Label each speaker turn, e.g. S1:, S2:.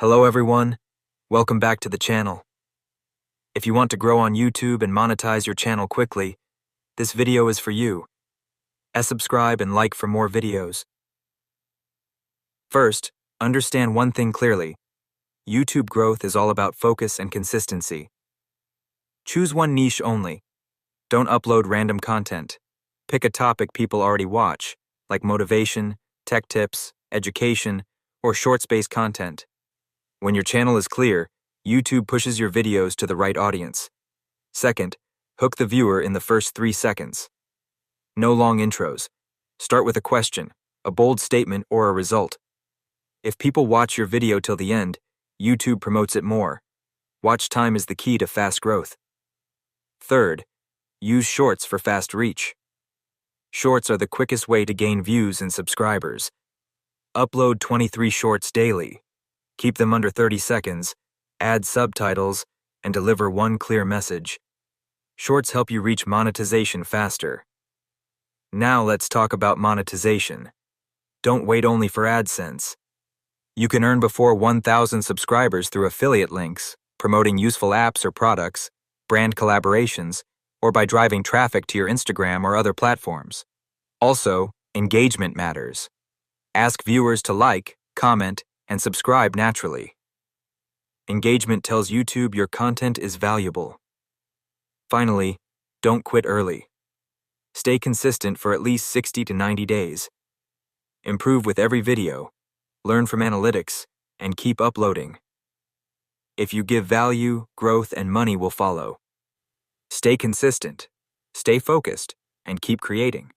S1: Hello everyone, welcome back to the channel. If you want to grow on YouTube and monetize your channel quickly, this video is for you. Subscribe and like for more videos. First, understand one thing clearly. YouTube growth is all about focus and consistency. Choose one niche only. Don't upload random content. Pick a topic people already watch, like motivation, tech tips, education, or short-space content. When your channel is clear, YouTube pushes your videos to the right audience. Second, hook the viewer in the first 3 seconds. No long intros. Start with a question, a bold statement, or a result. If people watch your video till the end, YouTube promotes it more. Watch time is the key to fast growth. Third, use shorts for fast reach. Shorts are the quickest way to gain views and subscribers. Upload 23 shorts daily. Keep them under 30 seconds, add subtitles, and deliver one clear message. Shorts help you reach monetization faster. Now let's talk about monetization. Don't wait only for AdSense. You can earn before 1,000 subscribers through affiliate links, promoting useful apps or products, brand collaborations, or by driving traffic to your Instagram or other platforms. Also, engagement matters. Ask viewers to like, comment, and subscribe naturally. Engagement tells YouTube your content is valuable. Finally, don't quit early. Stay consistent for at least 60 to 90 days. Improve with every video, learn from analytics, and keep uploading. If you give value, growth and money will follow. Stay consistent, stay focused, and keep creating.